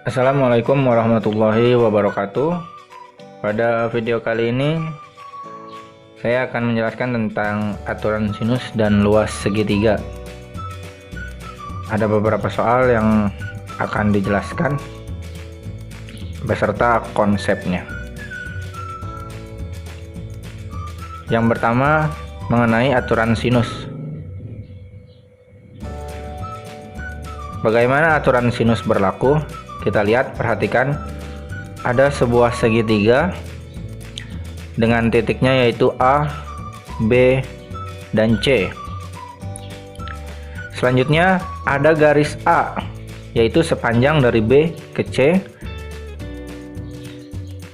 Assalamualaikum warahmatullahi wabarakatuh. Pada video kali ini saya akan menjelaskan tentang aturan sinus dan luas segitiga. Ada beberapa soal yang akan dijelaskan beserta konsepnya. Yang pertama mengenai aturan sinus. Bagaimana aturan sinus berlaku? Kita lihat, perhatikan, ada sebuah segitiga dengan titiknya yaitu A, B, dan C. Selanjutnya ada garis A, yaitu sepanjang dari B ke C,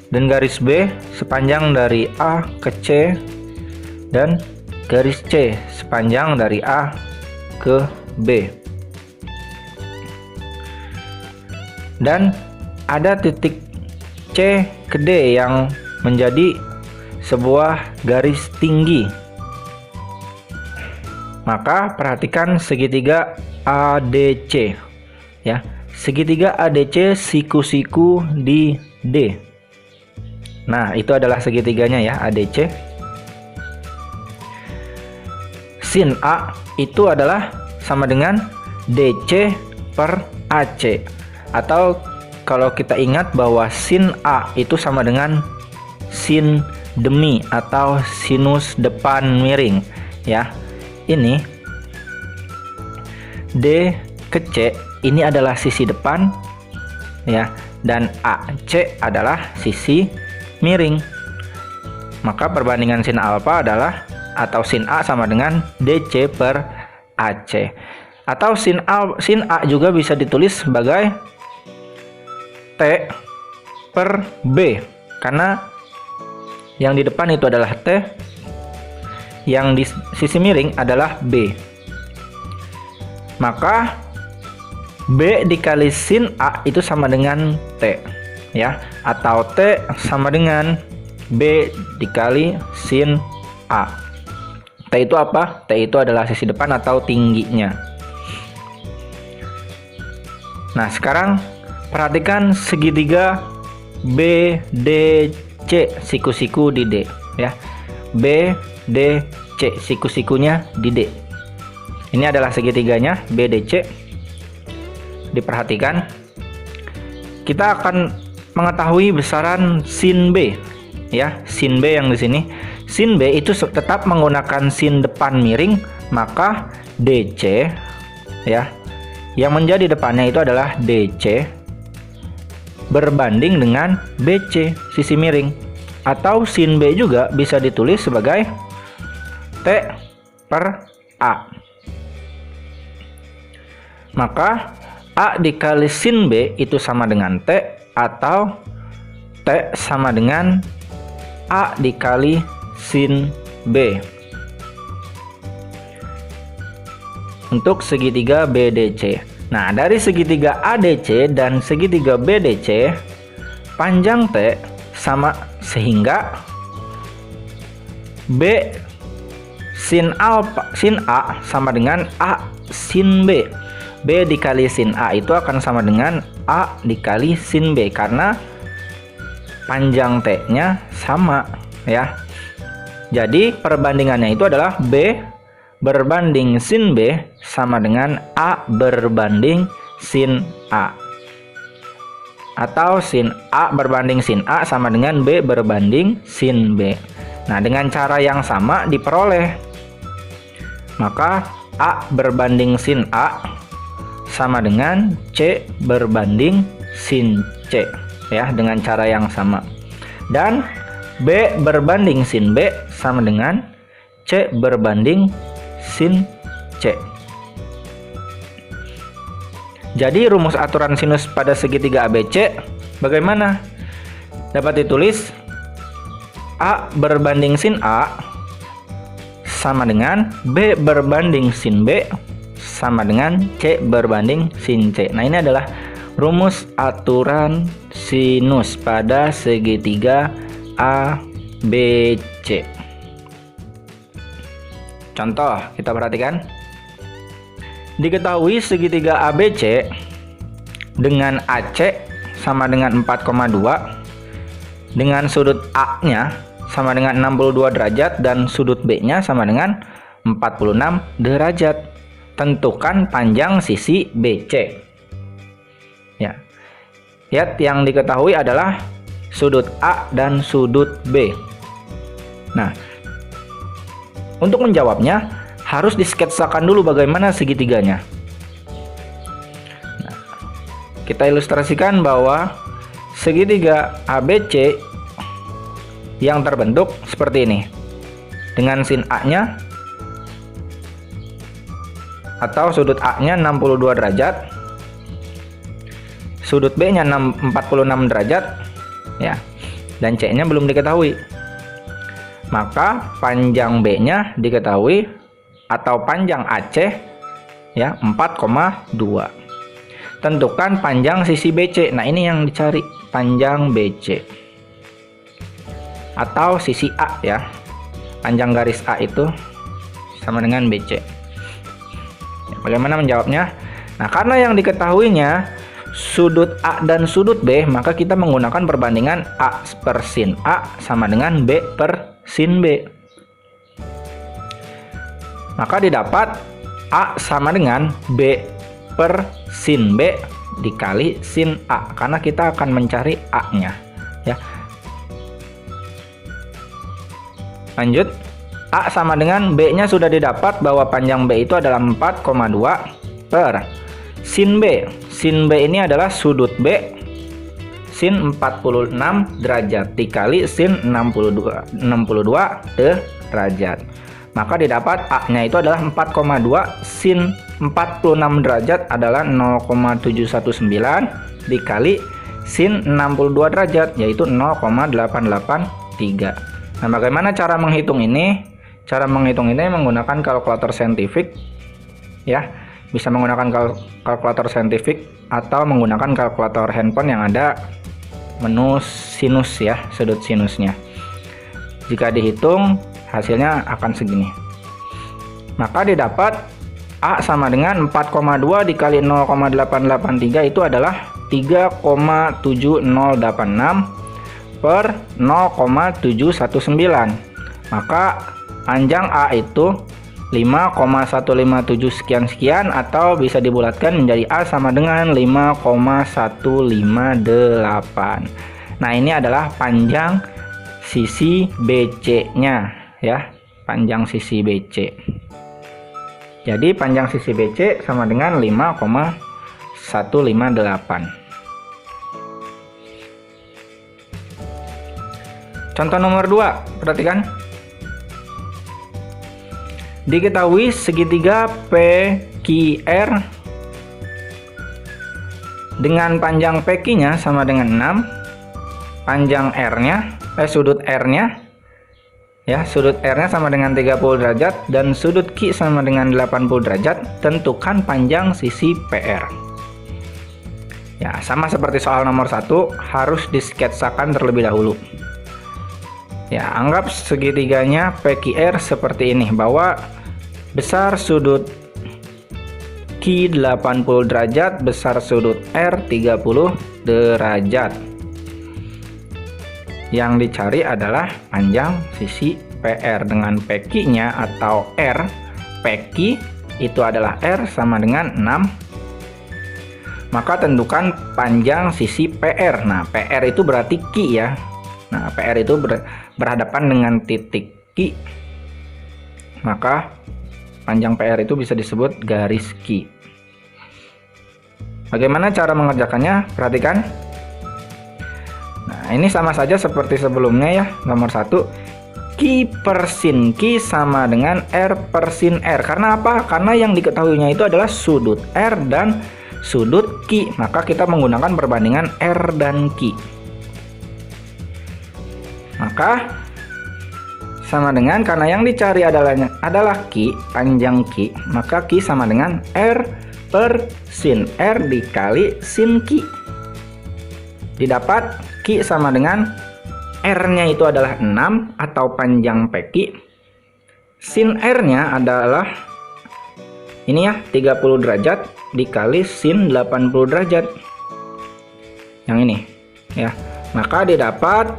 dan garis B sepanjang dari A ke C, dan garis C sepanjang dari A ke B. Dan ada titik C ke D yang menjadi sebuah garis tinggi. Maka perhatikan segitiga ADC ya. Segitiga ADC siku-siku di D. Nah, itu adalah segitiganya ya, ADC. Sin A itu adalah sama dengan DC per AC. Atau kalau kita ingat bahwa sin A itu sama dengan sin demi atau sinus depan miring ya. Ini D ke C ini adalah sisi depan ya, dan AC adalah sisi miring. Maka perbandingan sin alfa adalah atau sin A sama dengan DC per AC. Atau sin A juga bisa ditulis sebagai T per B, karena yang di depan itu adalah T, yang di sisi miring adalah B. Maka B dikali sin A itu sama dengan T ya, atau T sama dengan B dikali sin A. T itu apa? T itu adalah sisi depan atau tingginya. Nah, sekarang perhatikan segitiga BDC siku-siku di D ya. BDC siku-sikunya di D. Ini adalah segitiganya BDC. Diperhatikan. Kita akan mengetahui besaran sin B ya, sin B yang di sini. Sin B itu tetap menggunakan sin depan miring, maka DC ya, yang menjadi depannya itu adalah DC berbanding dengan BC sisi miring, atau sin B juga bisa ditulis sebagai T per A. Maka A dikali sin B itu sama dengan T, atau T sama dengan A dikali sin B untuk segitiga BDC. Nah, dari segitiga ADC dan segitiga BDC, panjang T sama, sehingga B sin A sama dengan A sin B. B dikali sin A itu akan sama dengan A dikali sin B, karena panjang T-nya sama ya. Jadi perbandingannya itu adalah B berbanding sin B sama dengan A berbanding sin A, atau sin A berbanding sin A sama dengan B berbanding sin B. Nah, dengan cara yang sama diperoleh, maka A berbanding sin A sama dengan C berbanding sin C ya, dengan cara yang sama. Dan B berbanding sin B sama dengan C berbanding sin C. Jadi rumus aturan sinus pada segitiga ABC bagaimana? Dapat ditulis A berbanding sin A sama dengan B berbanding sin B sama dengan C berbanding sin C. Nah, ini adalah rumus aturan sinus pada segitiga ABC. Contoh, kita perhatikan. Diketahui segitiga ABC dengan AC sama dengan 4,2 dengan sudut A-nya sama dengan 62 derajat dan sudut B-nya sama dengan 46 derajat. Tentukan panjang sisi BC. Ya. Lihat, yang diketahui adalah sudut A dan sudut B. Nah, untuk menjawabnya harus disketsakan dulu bagaimana segitiganya. Nah, kita ilustrasikan bahwa segitiga ABC yang terbentuk seperti ini. Dengan sin A-nya atau sudut A-nya 62 derajat, sudut B-nya 46 derajat, ya. Dan C-nya belum diketahui. Maka panjang B-nya diketahui atau panjang AC ya 4,2. Tentukan panjang sisi BC. Nah, ini yang dicari, panjang BC. Atau sisi A ya. Panjang garis A itu sama dengan BC. Ya, bagaimana menjawabnya? Nah, karena yang diketahuinya sudut A dan sudut B, maka kita menggunakan perbandingan A per sin A sama dengan B per sin B. Maka didapat A sama dengan B per sin B dikali sin A, karena kita akan mencari A-nya ya. Lanjut, A sama dengan B-nya sudah didapat bahwa panjang B itu adalah 4,2 per sin B. Sin B ini adalah sudut B sin 46 derajat dikali sin 62 derajat. Maka didapat A-nya itu adalah 4,2, sin 46 derajat adalah 0,719 dikali sin 62 derajat yaitu 0,883. Nah, bagaimana cara menghitung ini? Cara menghitung ini menggunakan kalkulator saintifik ya. Bisa menggunakan kalkulator saintifik atau menggunakan kalkulator handphone yang ada menu sinus ya, sudut sinusnya. Jika dihitung hasilnya akan segini. Maka didapat A sama dengan 4,2 dikali 0,883 itu adalah 3,7086 per 0,719. Maka panjang A itu 5,157 sekian-sekian, atau bisa dibulatkan menjadi A sama dengan 5,158. Nah, ini adalah panjang sisi BC-nya ya, panjang sisi BC. Jadi panjang sisi BC sama dengan 5,158. Contoh nomor 2, perhatikan. Diketahui segitiga PQR dengan panjang PQ-nya sama dengan 6, panjang R-nya, sudut R-nya ya, sudut R-nya sama dengan 30 derajat dan sudut Q sama dengan 80 derajat. Tentukan panjang sisi PR. Ya, sama seperti soal nomor 1, harus disketsakan terlebih dahulu. Ya, anggap segitiganya PQR seperti ini, bahwa besar sudut Q 80 derajat, besar sudut R 30 derajat. Yang dicari adalah panjang sisi PR dengan PQ-nya atau R. PQ itu adalah R sama dengan 6. Maka tentukan panjang sisi PR. Nah, PR itu berarti Q ya. Nah, PR itu berhadapan dengan titik Q. Maka panjang PR itu bisa disebut garis Q. Bagaimana cara mengerjakannya? Perhatikan. Nah, ini sama saja seperti sebelumnya ya. Nomor 1, Q per sin Q sama dengan R per sin R. Karena apa? Karena yang diketahuinya itu adalah sudut R dan sudut Q. Maka kita menggunakan perbandingan R dan Q. Maka sama dengan, karena yang dicari adalah Q, panjang Q, maka Q sama dengan R per sin R dikali sin Q. Didapat Q sama dengan R-nya itu adalah 6 atau panjang PQ. Sin R-nya adalah ini ya, 30 derajat dikali sin 80 derajat. yang ini ya. Maka didapat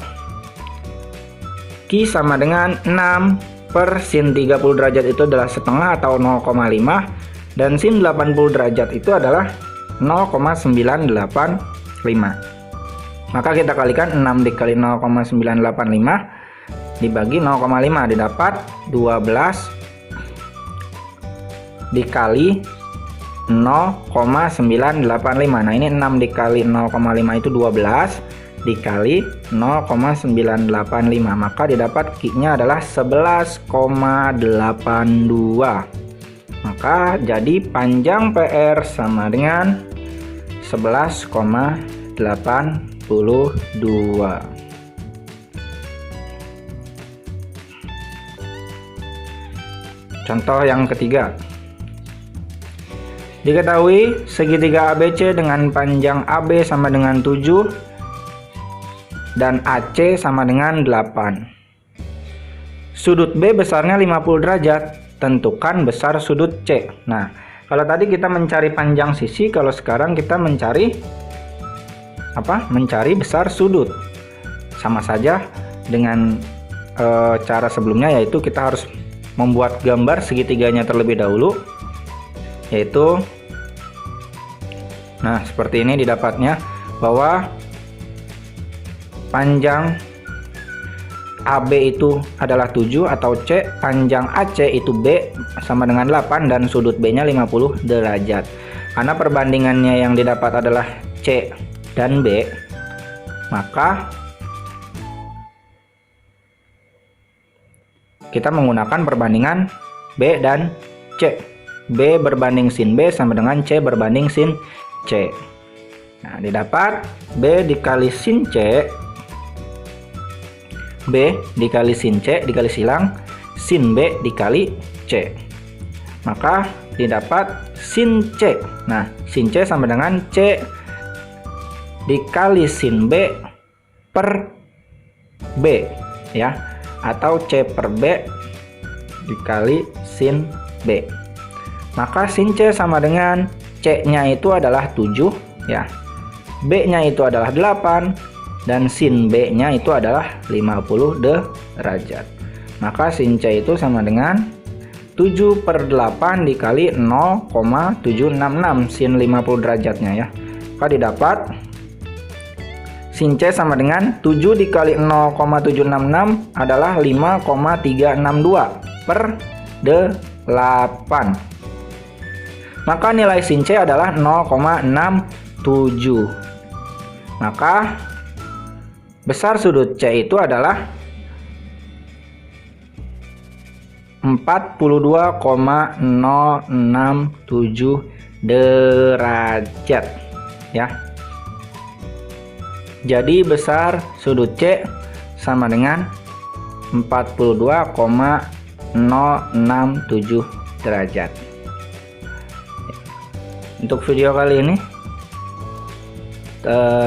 Q sama dengan 6 per sin 30 derajat itu adalah setengah atau 0,5, dan sin 80 derajat itu adalah 0,985. Maka kita kalikan 6 dikali 0,985 dibagi 0,5, didapat 12 dikali 0,985. Nah, ini 6 dikali 0,5 itu 12 dikali 0,985. Maka didapat Q-nya adalah 11,82. Maka jadi panjang PR sama dengan 11,82. Contoh yang ketiga. Diketahui segitiga ABC dengan panjang AB sama dengan 7 dan AC sama dengan 8. Sudut B besarnya 50 derajat. Tentukan besar sudut C. Nah, kalau tadi kita mencari panjang sisi, kalau sekarang kita mencari apa? Mencari besar sudut. Sama saja dengan cara sebelumnya, yaitu kita harus membuat gambar segitiganya terlebih dahulu, yaitu nah seperti ini didapatnya, bahwa panjang AB itu adalah 7 atau C, panjang AC itu B sama dengan 8 dan sudut B nya 50 derajat. Karena perbandingannya yang didapat adalah C dan B, maka kita menggunakan perbandingan B dan C. B berbanding sin B sama dengan C berbanding sin C. Nah, didapat B dikali sin C, B dikali sin C dikali silang sin B dikali C. Maka didapat sin C. Nah, sin C sama dengan C dikali sin B per B ya, atau C per B dikali sin B. Maka sin C sama dengan C-nya itu adalah 7 ya. B-nya itu adalah 8 dan sin B-nya itu adalah 50 derajat. Maka sin C itu sama dengan 7 per 8 dikali 0,766 sin 50 derajatnya ya. Maka didapat sin C sama dengan 7 dikali 0,766 adalah 5,362 per 8. Maka nilai sin C adalah 0,67. Maka besar sudut C itu adalah 42,067 derajat ya. Jadi besar sudut C sama dengan 42,067 derajat. Untuk video kali ini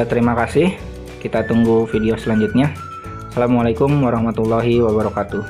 terima kasih. Kita tunggu video selanjutnya. Assalamualaikum warahmatullahi wabarakatuh.